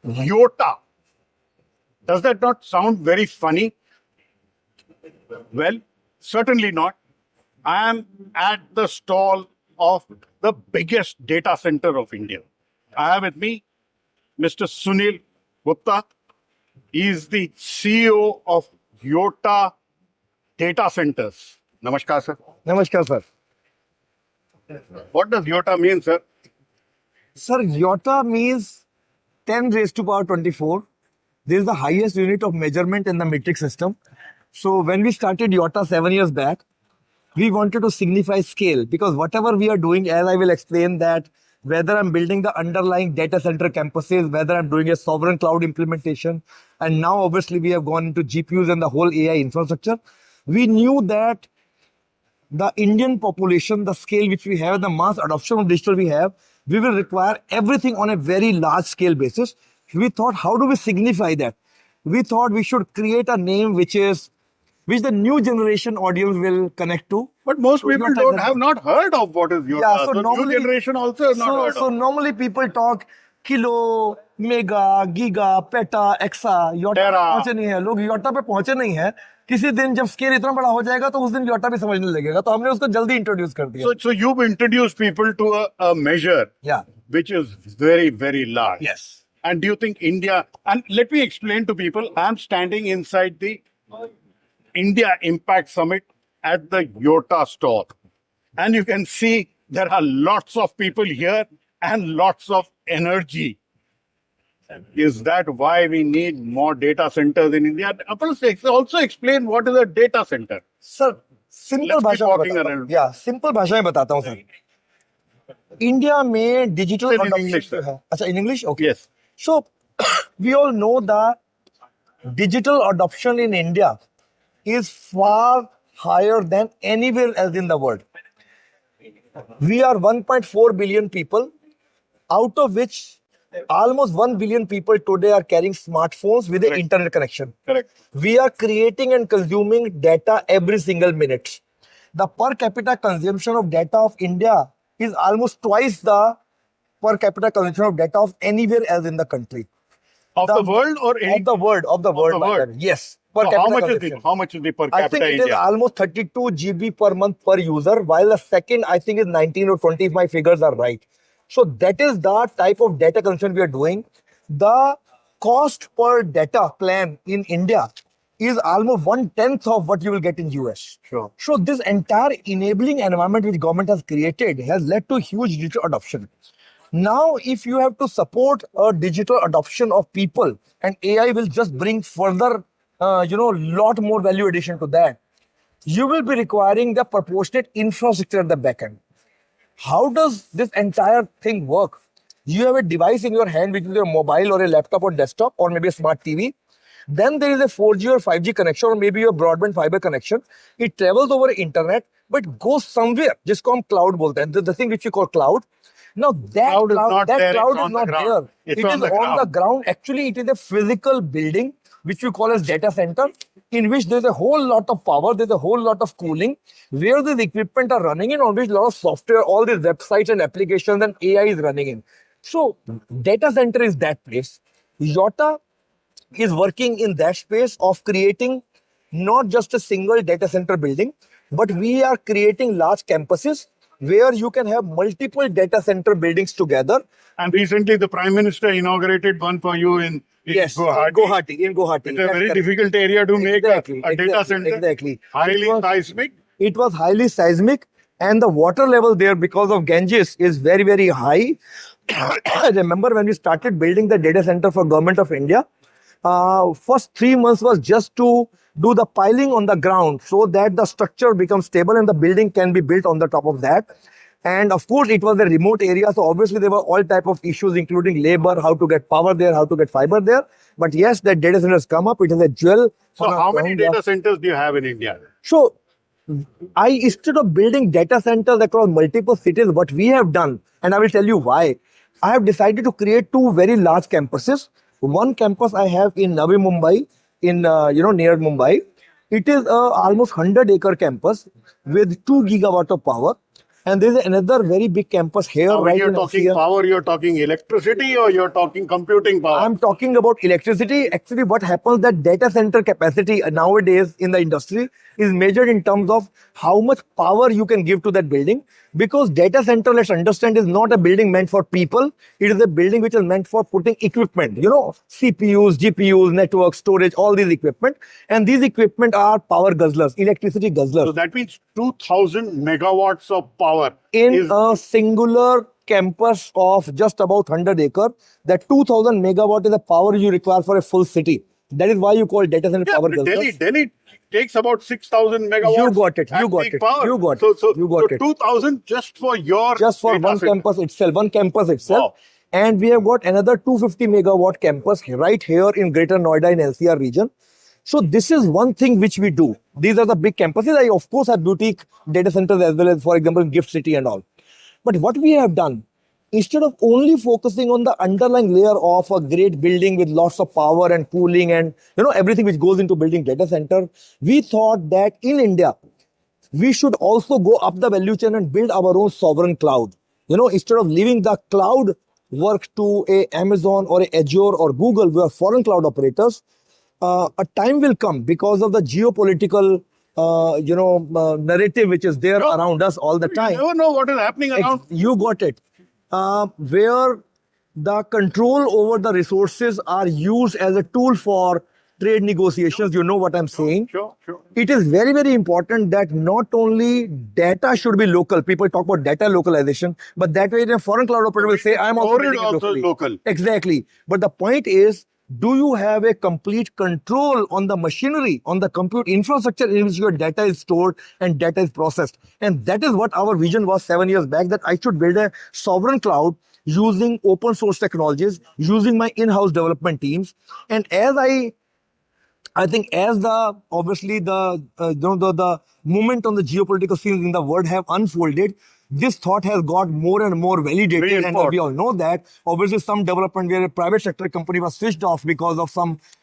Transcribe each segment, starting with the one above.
YOTA. Does that not sound very funny? Well, certainly not. I am at the stall of the biggest data center of India. I have with me Mr. Sunil Gupta. He is the CEO of YOTA Data Centers. Namaskar, sir. Namaskar, sir. What does YOTA mean, sir? Sir, YOTA means 10 raised to power 24. This is the highest unit of measurement in the metric system. So when we started YOTA 7 years back, we wanted to signify scale because whatever we are doing, as I will explain that whether I'm building the underlying data center campuses, whether I'm doing a sovereign cloud implementation, and now obviously we have gone into GPUs and the whole AI infrastructure, we knew that the Indian population, the scale which we have, the mass adoption of digital we have, we will require everything on a very large scale basis. We thought, how do we signify that? We thought we should create a name which the new generation audience will connect to. But most people YOTA have not heard of what is YOTA. Yeah, so so normally- new generation also have not heard So of. normally people talk kilo, mega, giga, peta, exa, YOTA Tera. पे पहुंचे नहीं है लोग YOTA पे पहुंचे नहीं है किसी दिन जब स्केल इतना बड़ा हो जाएगा तो उस दिन YOTA भी समझने लगेगा तो हमने उसको जल्दी इंट्रोड्यूस कर दिया So you've introduced people to a measure yeah which is very, very large. yes And do you think India, and let me explain to people, I'm standing inside the India Impact Summit at the YOTA store. And you can see there are lots of people here and lots of energy. Is that why we need more data centers in India? Also explain what is a data center. Sir simple Let's keep भाषा में walking बताता around. हूँ या simple भाषा में बताता हूँ sir India में digital Sir, in English, sir. अच्छा in English okay Yes. So, we all know that digital adoption in India is far higher than anywhere else in the world. We are 1.4 billion people, out of which almost 1 billion people today are carrying smartphones with an Correct. internet connection. Correct. We are creating and consuming data every single minute. The per capita consumption of data of India is almost twice the per capita consumption of data of anywhere else in the country. Of the world or any? Of the world, world. yes. Per So capita how much consumption. how much is the per I capita think it is India? almost 32 GB per month per user, while the second I think is 19 or 20 if my figures are right. So that is the type of data consumption we are doing. The cost per data plan in India is almost 1/10 of what you will get in US. Sure. So this entire enabling environment which government has created has led to huge digital adoption. Now, if you have to support a digital adoption of people, and AI will just bring further, lot more value addition to that, you will be requiring the proportionate infrastructure at the back end. How does this entire thing work? You have a device in your hand, which is your mobile or a laptop or desktop or maybe a smart TV. Then there is a 4G or 5G connection or maybe your broadband fiber connection. It travels over internet, but goes somewhere. Just called cloud bolte hain. The thing which we call cloud. Now that Cloud is not there, cloud it's is on the not ground. there. It's It on is the on the ground. ground. Actually, it is a physical building which we call as data center, in which there's a whole lot of power, there's a whole lot of cooling, where these equipment are running in, on which a lot of software, all these websites and applications and AI is running in. So data center is that place. YOTA is working in that space of creating not just a single data center building, but we are creating large campuses where you can have multiple data center buildings together. And recently the Prime Minister inaugurated one for you in Yes, Guwahati. in Guwahati. It's a That's very correct. difficult area to make Exactly, a data exactly, center. exactly. Highly It was- seismic. It was highly seismic, and the water level there because of Ganges is very, very high. I remember when we started building the data center for Government of India, first 3 months was just to do the piling on the ground so that the structure becomes stable and the building can be built on the top of that. And of course, it was a remote area, so obviously there were all type of issues, including labor, how to get power there, how to get fiber there. But yes, that data center has come up. It is a jewel. So on our how many crown, yeah. data centers do you have in India? So, instead of building data centers across multiple cities, what we have done, and I will tell you why, I have decided to create two very large campuses. One campus I have in Navi Mumbai, near Mumbai. It is a almost 100-acre campus with 2 gigawatt of power. And there's another very big campus here. Now, when right you're in talking NCR. power, you're talking electricity or you're talking computing power? I'm talking about electricity. Actually, what happens that data center capacity nowadays in the industry is measured in terms of how much power you can give to that building. Because data center, let's understand, is not a building meant for people. It is a building which is meant for putting equipment, CPUs, GPUs, network, storage, all these equipment. And these equipment are power guzzlers, electricity guzzlers. So that means 2,000 megawatts of power In a singular campus of just about 100 acres, that 2000 megawatt is the power you require for a full city. That is why you call data center Yeah, power but guzzlers. Delhi takes about 6,000 megawatts. You got it, at you got peak it, power. you got so, it, so, you got so it. 2,000 just for your Just for data one center. campus itself. Wow. And we have got another 250 megawatt campus right here in Greater Noida in NCR region. So this is one thing which we do. These are the big campuses. I of course have boutique data centers as well as, for example, in Gift City and all. But what we have done, instead of only focusing on the underlying layer of a great building with lots of power and cooling and everything which goes into building data center, we thought that in India, we should also go up the value chain and build our own sovereign cloud. Instead of leaving the cloud work to a Amazon or a Azure or Google, we are foreign cloud operators. A time will come because of the geopolitical, narrative which is there No. around us all the You time. never know what is happening around. You got it. Where the control over the resources are used as a tool for trade negotiations. You know what I'm saying? Sure. It is very, very important that not only data should be local. People talk about data localization, but that way a foreign cloud operator will say, I'm also, Or it building it also locally. local. Exactly. But the point is, do you have a complete control on the machinery, on the compute infrastructure in which your data is stored and data is processed? And that is what our vision was 7 years back, that I should build a sovereign cloud using open source technologies, using my in-house development teams. And as I think as the obviously the movement on the geopolitical scenes in the world have unfolded, this thought has got more and more validated, and Reinforced. we all know that. Obviously, some development where a private sector company was switched off because of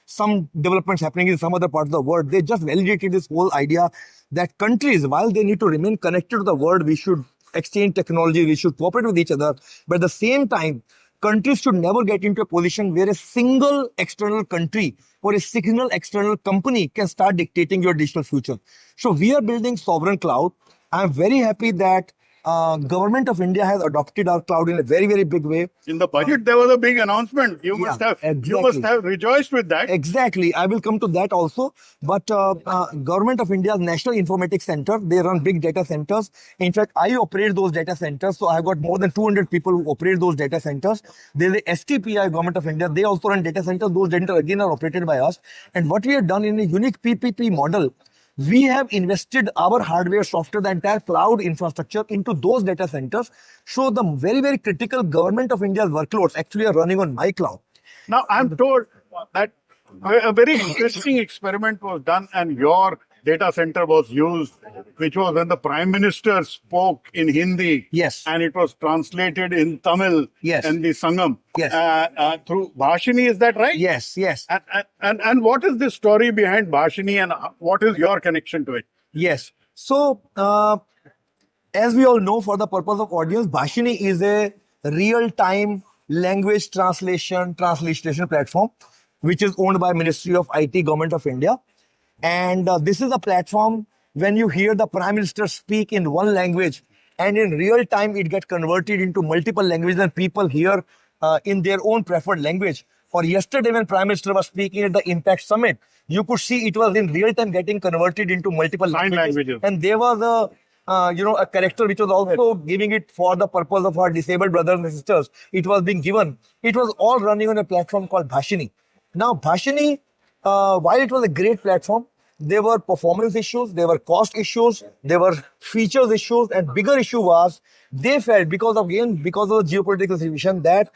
some developments happening in some other part of the world. They just validated this whole idea that countries, while they need to remain connected to the world, we should exchange technology, we should cooperate with each other. But at the same time, countries should never get into a position where a single external country or a single external company can start dictating your digital future. So we are building sovereign cloud. I'm very happy that government of India has adopted our cloud in a very, very big way. In the budget, there was a big announcement. You must have rejoiced with that. Exactly. I will come to that also. But Government of India's National Informatics Center, they run big data centers. In fact, I operate those data centers. So I've got more than 200 people who operate those data centers. There's the STPI, Government of India. They also run data centers. Those data again are operated by us. And what we have done in a unique PPP model, we have invested our hardware, software, the entire cloud infrastructure into those data centers. So the very, very critical Government of India's workloads actually are running on my cloud. Now, I'm told that a very interesting experiment was done and your data center was used, which was when the Prime Minister spoke in Hindi. Yes. And it was translated in Tamil. Yes. And the Sangam. Yes. Through Bhashini, is that right? Yes. And what is the story behind Bhashini and what is your connection to it? Yes. So, as we all know, for the purpose of audience, Bhashini is a real-time language translation platform, which is owned by Ministry of IT, Government of India. And this is a platform when you hear the Prime Minister speak in one language and in real time it gets converted into multiple languages and people hear in their own preferred language. For yesterday when Prime Minister was speaking at the Impact Summit, you could see it was in real time getting converted into multiple Sign languages. And there was a character which was also giving it for the purpose of our disabled brothers and sisters. It was being given. It was all running on a platform called Bhashini. Now, Bhashini, while it was a great platform, there were performance issues, there were cost issues, there were features issues, and bigger issue was they felt because of the geopolitical situation that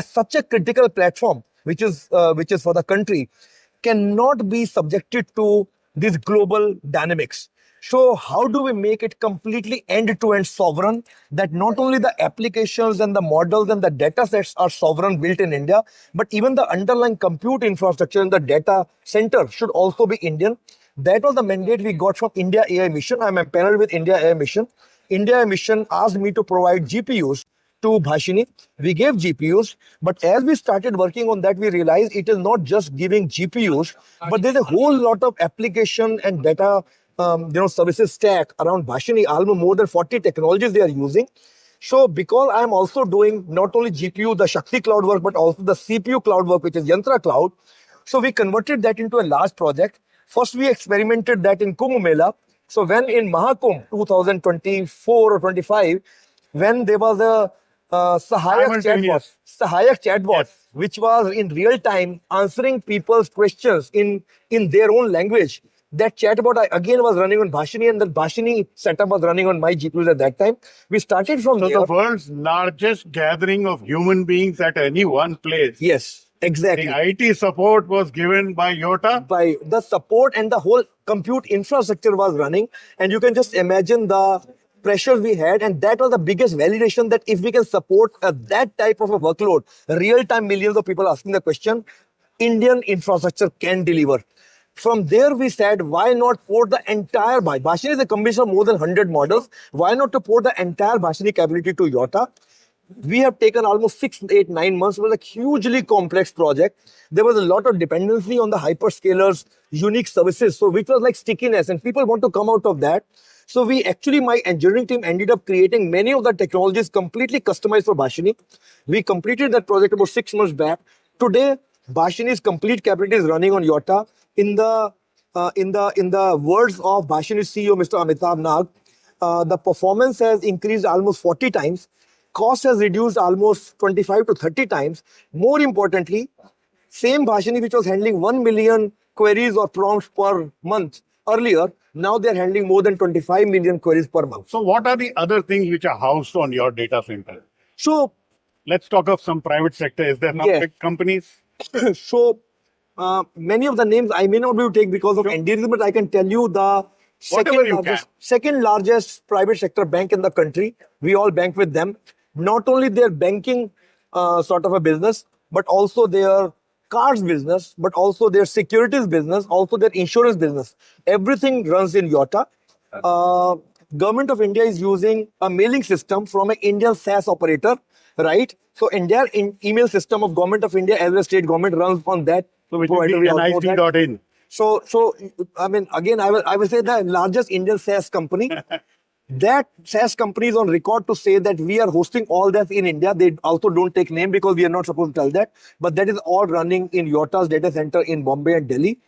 such a critical platform, which is for the country, cannot be subjected to these global dynamics. So how do we make it completely end-to-end sovereign, that not only the applications and the models and the data sets are sovereign built in India, but even the underlying compute infrastructure in the data center should also be Indian. That was the mandate we got from India AI Mission. I'm empaneled with India AI Mission. India mission asked me to provide GPUs to Bhashini. We gave GPUs, but as we started working on that, we realized it is not just giving GPUs, but there's a whole lot of application and data, services stack around Bhashini. Almost more than 40 technologies they are using. So because I'm also doing not only GPU, the Shakti cloud work, but also the CPU cloud work, which is Yantra cloud. So we converted that into a large project. First, we experimented that in Kumbh Mela. So when in Mahakumbh 2024 or 25, when there was a Simultaneous. Sahayak chatbot, Yes. which was in real time answering people's questions in their own language. That chatbot again was running on Bhashini, and the Bhashini setup was running on my GPUs at that time. We started from So there. the world's largest gathering of human beings at any one place. Yes, exactly. The IT support was given by Yota. By the support, and the whole compute infrastructure was running, and you can just imagine the pressure we had, and that was the biggest validation that if we can support that type of a workload, real time millions of people asking the question, Indian infrastructure can deliver. From there, we said, why not port the entire Bhashini is a combination of more than 100 models. Why not to port the entire Bhashini capability to Yota? We have taken almost 6, 8, 9 months. It was a hugely complex project. There was a lot of dependency on the hyperscalers' unique services, so which was like stickiness, and people want to come out of that. So we actually, my engineering team ended up creating many of the technologies completely customized for Bhashini. We completed that project about 6 months back. Today, Bhashini's complete capability is running on Yota. In the words of Bhashini's CEO, Mr. Amitabh Nag, the performance has increased almost 40 times. Cost has reduced almost 25 to 30 times. More importantly, same Bhashini which was handling 1 million queries or prompts per month earlier, now they're handling more than 25 million queries per month. So what are the other things which are housed on your data center? So, Let's talk of some private sector. Is there some Yes. big companies? so many of the names I may not be able to take because of NDAs, but I can tell you the Whatever you second largest private sector bank in the country. We all bank with them. Not only their banking sort of a business, but also their cards business, but also their securities business, also their insurance business. Everything runs in Yota. Government of India is using a mailing system from an Indian SaaS operator, right? So India email system of Government of India as well as state government runs on that. So which would provider. be We all know that. nic.in. So I mean, again, I will say the largest Indian SaaS company. That SaaS company is on record to say that we are hosting all that in India. They also don't take name because we are not supposed to tell that. But that is all running in Yota's data center in Bombay and Delhi.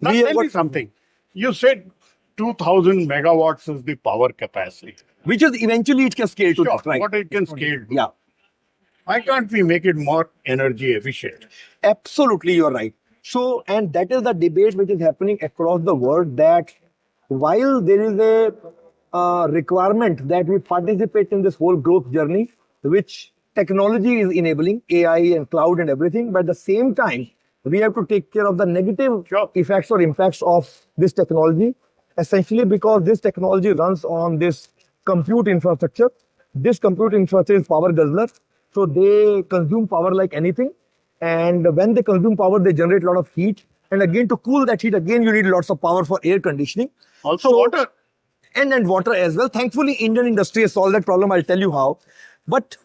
Now We have tell me got- something. You said 2000 megawatts is the power capacity. which is eventually it can scale to Sure, that, right? what it can scale to. Yeah, Why can't we make it more energy efficient? absolutely, you're right. So, and that is the debate which is happening across the world that while there is a requirement that we participate in this whole growth journey, which technology is enabling, AI and cloud and everything, but at the same time, we have to take care of the negative Sure. effects or impacts of this technology, essentially because this technology runs on this compute infrastructure. This compute infrastructure is power guzzler, so they consume power like anything. And when they consume power, they generate a lot of heat. And again, to cool that heat, again, you need lots of power for air conditioning. Also So- water. And water as well. Thankfully, Indian industry has solved that problem. I'll tell you how. But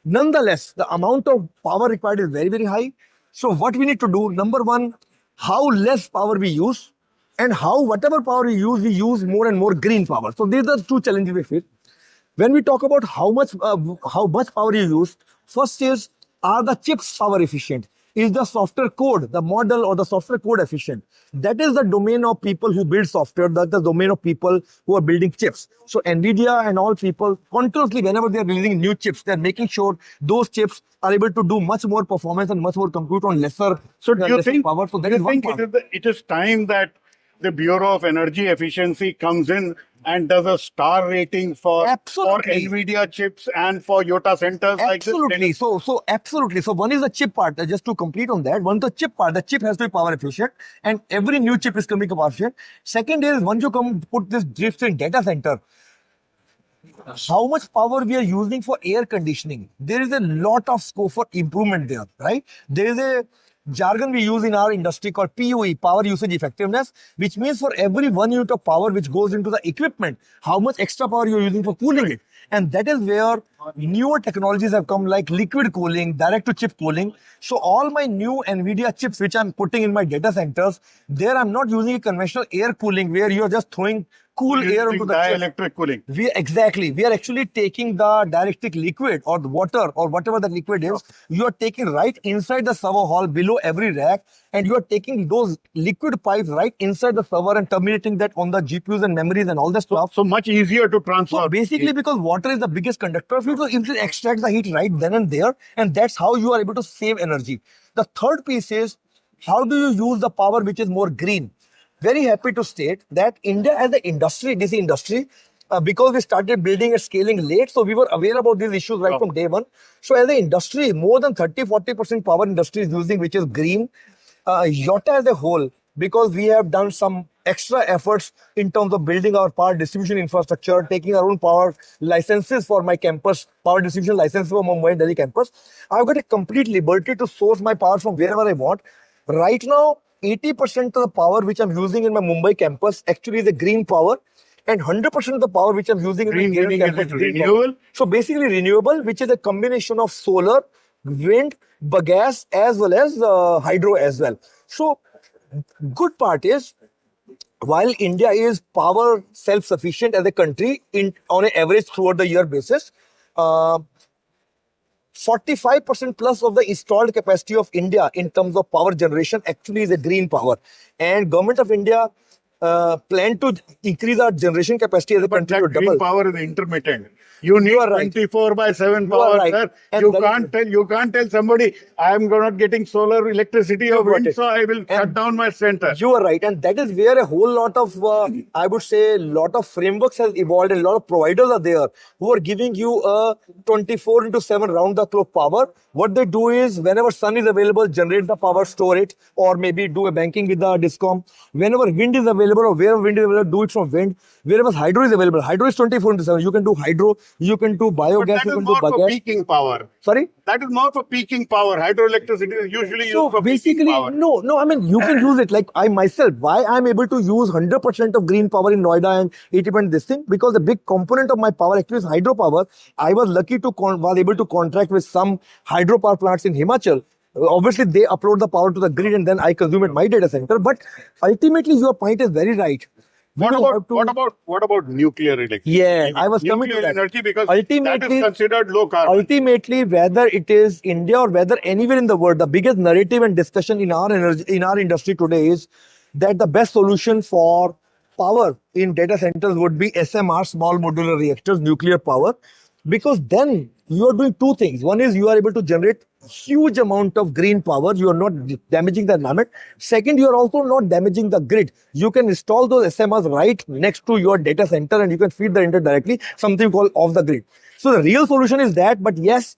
nonetheless, the amount of power required is very, very high. So what we need to do, number one, how less power we use, and how whatever power we use more and more green power. So these are the two challenges we face. When we talk about how much power you use, first is, are the chips power efficient? Is the software code, the model or the software code efficient? That is the domain of people who build software. That's the domain of people who are building chips. So NVIDIA and all people continuously, whenever they are releasing new chips, they're making sure those chips are able to do much more performance and much more compute on lesser, So do you lesser think, power. So that do is you one think part. it is time that the Bureau of Energy Efficiency comes in and does a star rating for Absolutely. NVIDIA chips and for Yota centers like this? Absolutely. So absolutely. So one is the chip part. Just to complete on that, one the chip part. The chip has to be power efficient, and every new chip is coming power efficient. Second is once you come put this drift in data center, how much power we are using for air conditioning. There is a lot of scope for improvement there, right? There is a jargon we use in our industry called PUE, power usage effectiveness, which means for every 1 unit of power which goes into the equipment, how much extra power you're using for cooling it. And that is where newer technologies have come like liquid cooling, direct to chip cooling. So all my new NVIDIA chips which I'm putting in my data centers, there I'm not using a conventional air cooling where you're just throwing cool air into the chip. dielectric cooling. We are actually taking the dielectric liquid or the water or whatever the liquid is. You are taking right inside the server hall below every rack, and you are taking those liquid pipes right inside the server and terminating that on the GPUs and memories and all that stuff. So much easier to transfer. So basically, because water is the biggest conductor of heat, so it extracts the heat right then and there, and that's how you are able to save energy. The third piece is how do you use the power which is more green? Very happy to state that India as an industry, DC industry, because we started building and scaling late, so we were aware about these issues right from day one. So as an industry, more than 30-40% power industry is using, which is green. Yotta as a whole, because we have done some extra efforts in terms of building our power distribution infrastructure, taking our own power licenses for my campus, power distribution license for Mumbai and Delhi campus. I've got a complete liberty to source my power from wherever I want. Right now, 80% of the power which I'm using in my Mumbai campus actually is a green power, and 100% of the power which I'm using in my Green Kerala meaning campus is is green renewable? power. So basically renewable, which is a combination of solar, wind, bagasse, as well as hydro as well. So good part is, while India is power self-sufficient as a country on an average throughout the year basis, 45% plus of the installed capacity of India in terms of power generation actually is a green power. And Government of India plan to increase our generation capacity as a But country that to green double. power is intermittent. You need are right. 24/7 You are power, right. sir. And You can't tell somebody I am not getting solar electricity or You got wind, it. so I will shut And down my center. You are right, and that is where a whole lot of, I would say, lot of frameworks has evolved, and a lot of providers are there who are giving you a 24/7 round-the-clock power. What they do is, whenever sun is available, generate the power, store it, or maybe do a banking with the discom. Whenever wind is available, or wherever wind is available, do it from wind. Wherever hydro is available, hydro is 24/7. You can do hydro, you can do But biogas, that you is can do more for bagasse. peaking power. Sorry. That is more for peaking power. Hydroelectricity is usually used So for peaking basically, power. no, I mean, you can use it. Like I myself, why I'm able to use 100% of green power in Noida and 80% this thing, because the big component of my power actually is hydropower. I was lucky to was able to contract with some hydropower plants in Himachal. Obviously, they upload the power to the grid and then I consume at my data center. But ultimately, your point is very right. We What will about have to- what about nuclear electricity? Yeah, I was coming to nuclear that. energy, because that Ultimately- is considered low carbon. Ultimately, whether it is India or whether anywhere in the world, the biggest narrative and discussion in our industry today is that the best solution for power in data centers would be SMR, small modular reactors, nuclear power, because then you are doing two things. One is you are able to generate huge amount of green power. You are not damaging the environment. Second, you are also not damaging the grid. You can install those SMRs right next to your data center and you can feed the internet directly, something called off the grid. So the real solution is that, but yes,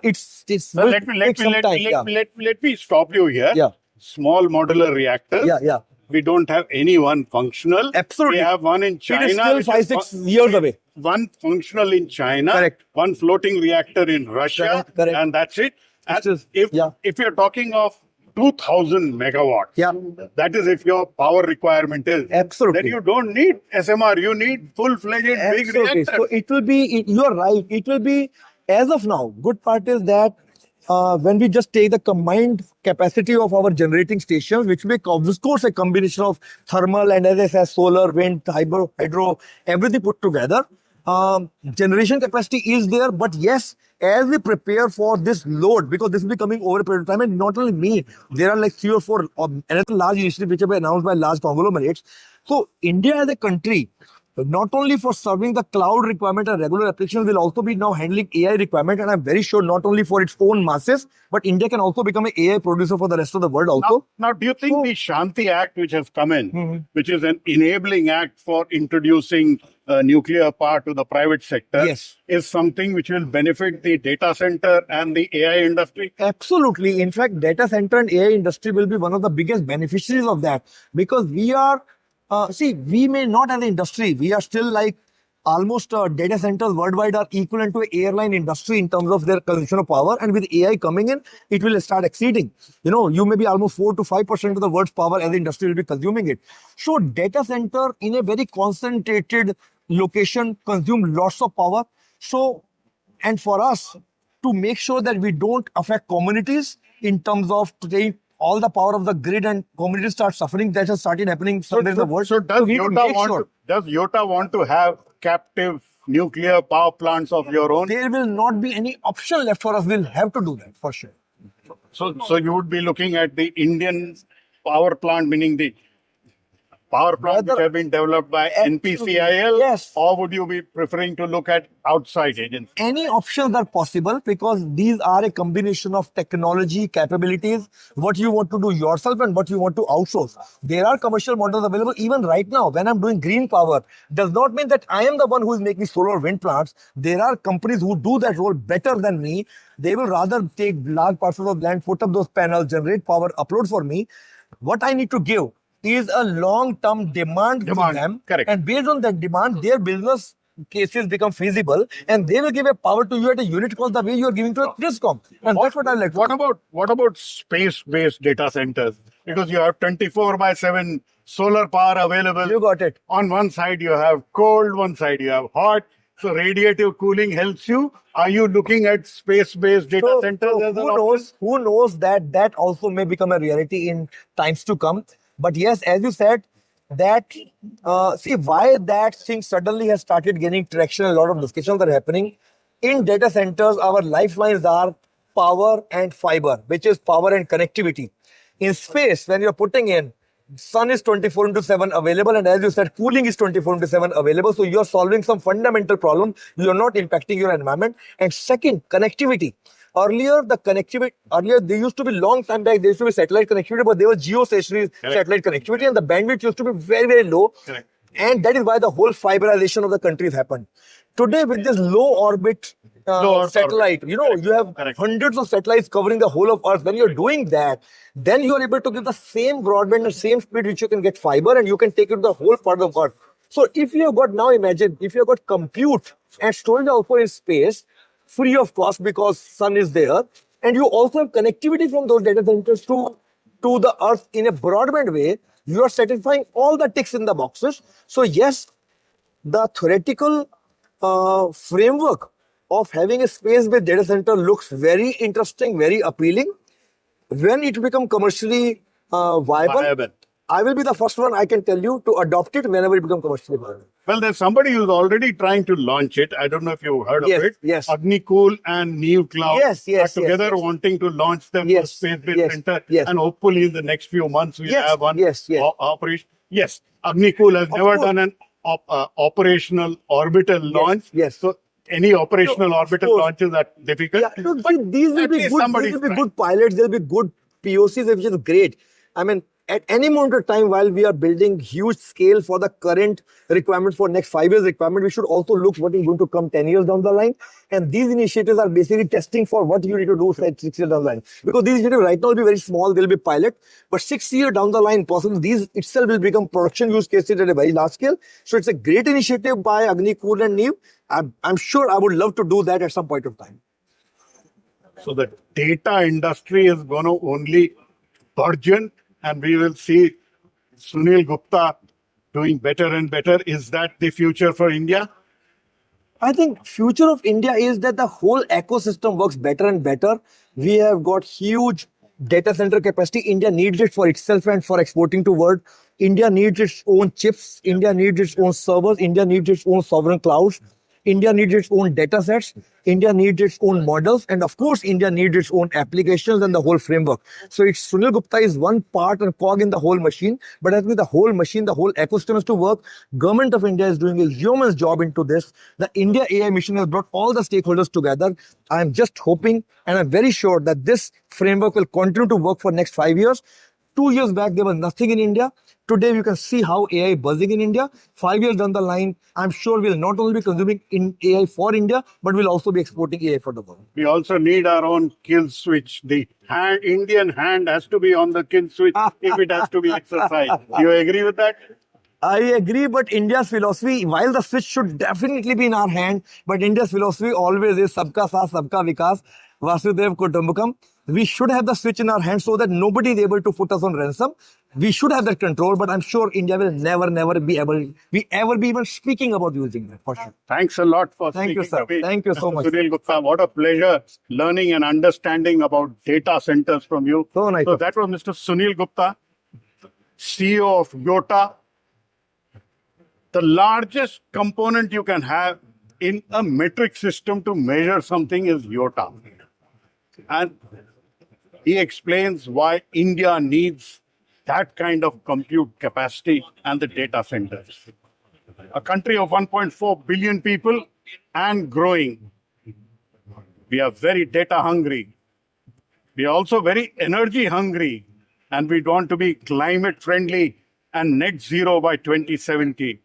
it's So will let take some time. Yeah. me stop you here. Yeah. Small modular reactors. Yeah. We don't have any one functional. Absolutely. We have one in China. It is still which 5-6 is years away. one functional in China. Correct. One floating reactor in Russia. Correct. And that's it. And It is- if yeah. you're talking of 2000 megawatts, Yeah. that is if your power requirement is. Absolutely. Then you don't need SMR. You need full-fledged big Absolutely. reactor. So it will be, you are right. It will be, as of now, good part is that when we just take the combined capacity of our generating stations, which will be, of course, a combination of thermal and, as I said, solar, wind, hydro, everything put together. Generation capacity is there, but yes, as we prepare for this load, because this will be coming over a period of time, and not only me, there are like 3 or 4 another large initiatives which have been announced by large conglomerates. So India as a country, not only for serving the cloud requirement and regular applications, will also be now handling AI requirement, and I'm very sure not only for its own masses, but India can also become an AI producer for the rest of the world also. Now, do you think the Shanti Act, which has come in, which is an enabling act for introducing nuclear power to the private sector, Yes. is something which will benefit the data center and the AI industry? Absolutely. In fact, data center and AI industry will be one of the biggest beneficiaries of that, because we are, we may not as an industry, we are still like almost data centers worldwide are equivalent to airline industry in terms of their consumption of power. And with AI coming in, it will start exceeding. You know, you may be almost 4 to 5% of the world's power as the industry will be consuming it. So data center in a very concentrated location consume lots of power. So, and for us to make sure that we don't affect communities in terms of today all the power of the grid and communities start suffering, that has started happening somewhere in the world. So does we need to Yota make want sure to, does Yota want to have captive nuclear power plants of your own? there will not be any option left for us. We'll have to do that for sure. So you would be looking at the Indian power plant, meaning the power plants which Whether- have been developed by NPCIL, Yes. or would you be preferring to look at outside agencies? Any options are possible because these are a combination of technology capabilities, what you want to do yourself and what you want to outsource. There are commercial models available even right now. When I'm doing green power, does not mean that I am the one who is making solar or wind plants. There are companies who do that role better than me. They will rather take large parcels of land, put up those panels, generate power, upload for me. What I need to give is a long-term demand to Demand, them. correct. And based on that demand, their business cases become feasible and they will give a power to you at a unit cost the way you are giving to a Discom. And that's what I like. What about space-based data centers? Because you have 24/7 solar power available. You got it. On one side you have cold, one side you have hot. So radiative cooling helps you. Are you looking at space-based data centers as an option? Who knows that also may become a reality in times to come. But yes, as you said, that see why that thing suddenly has started gaining traction. A lot of discussions are happening in data centers. Our lifelines are power and fiber, which is power and connectivity. In space, when you're putting in, sun is 24/7 available, and as you said, cooling is 24/7 available. So you're solving some fundamental problem. You're not impacting your environment. And second, connectivity. Earlier, there used to be long time back, there used to be satellite connectivity, but there was geostationary satellite connectivity, and the bandwidth used to be very, very low. Correct. And that is why the whole fiberization of the countries happened. Today, with this low orbit satellite, you know, you have Correct. hundreds of satellites covering the whole of Earth. When you're doing that, then you are able to give the same broadband and same speed which you can get fiber, and you can take it to the whole part of Earth. So if you have got, now imagine, if you have got compute and storage also in space, free of cost because sun is there, and you also have connectivity from those data centers to the Earth in a broadband way, you are satisfying all the ticks in the boxes. So yes, the theoretical framework of having a space-based data center looks very interesting, very appealing. When it becomes commercially viable, I will be the first one, I can tell you, to adopt it whenever it becomes commercially viable. Well, there's somebody who's already trying to launch it. I don't know if you've heard Yes, of it. yes. Agnicool and Neo Cloud Yes, yes, are together yes, yes. wanting to launch them Yes, space-based yes, center. yes. And hopefully in the next few months we'll Yes, have one yes, yes. operation. Yes, Agnicool has never course. done an operational orbital launch. yes. So any operational orbital course. launches are difficult. Yeah, look, these will at be least good. somebody's These will be trying. good pilots. They'll be good POCs, which is great. I mean, at any moment of time, while we are building huge scale for the current requirement for next 5 years requirement, we should also look what is going to come 10 years down the line. And these initiatives are basically testing for what you need to do 6 years down the line. Because these initiatives right now will be very small, they'll be pilot, but 6 years down the line, possibly these itself will become production use cases at a very large scale. So it's a great initiative by Agnicool and Neo. I'm sure I would love to do that at some point of time. So the data industry is going to only burgeon, and we will see Sunil Gupta doing better and better. Is that the future for India? I think future of India is that the whole ecosystem works better and better. We have got huge data center capacity. India needs it for itself and for exporting to world. India needs its own chips. India needs its own servers. India needs its own sovereign clouds. India needs its own data sets. India needs its own models. And of course, India needs its own applications and the whole framework. So it's Sunil Gupta is one part and cog in the whole machine. But I think the whole machine, the whole ecosystem has to work. Government of India is doing a yeoman's job into this. The India AI mission has brought all the stakeholders together. I'm just hoping and I'm very sure that this framework will continue to work for next 5 years. 2 years back, there was nothing in India. Today, you can see how AI buzzing in India. 5 years down the line, I'm sure we'll not only be consuming in AI for India, but we'll also be exporting AI for the world. We also need our own kill switch. The Indian hand has to be on the kill switch if it has to be exercised. Do you agree with that? I agree, but India's philosophy, while the switch should definitely be in our hand, but India's philosophy always is Sabka Saath, Sabka Vikas, Vasudev Kutumbakam. We should have the switch in our hand so that nobody is able to put us on ransom. We should have that control, but I'm sure India will never be even speaking about using that for sure. Thanks a lot for Thank you, speaking sir. to me. Thank you so Mr. much. Sunil Gupta, what a pleasure learning and understanding about data centers from you. So nice. So that was Mr. Sunil Gupta, CEO of Yota. The largest component you can have in a metric system to measure something is Yota. And he explains why India needs that kind of compute capacity and the data centers. A country of 1.4 billion people and growing. We are very data hungry. We are also very energy hungry, and we want to be climate friendly and net zero by 2070.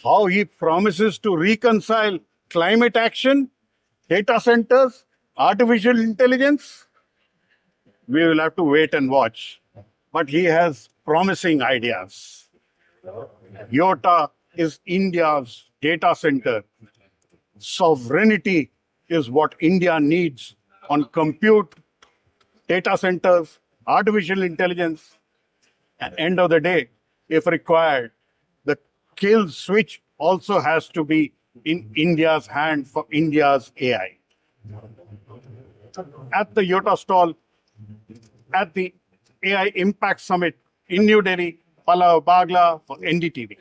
How he promises to reconcile climate action, data centers, artificial intelligence, we will have to wait and watch. But he has promising ideas. Yota is India's data center. Sovereignty is what India needs on compute, data centers, artificial intelligence. At the end of the day, if required, the kill switch also has to be in India's hand for India's AI. At the Yota stall, at the AI Impact Summit in New Delhi, Pallav Bagla for NDTV.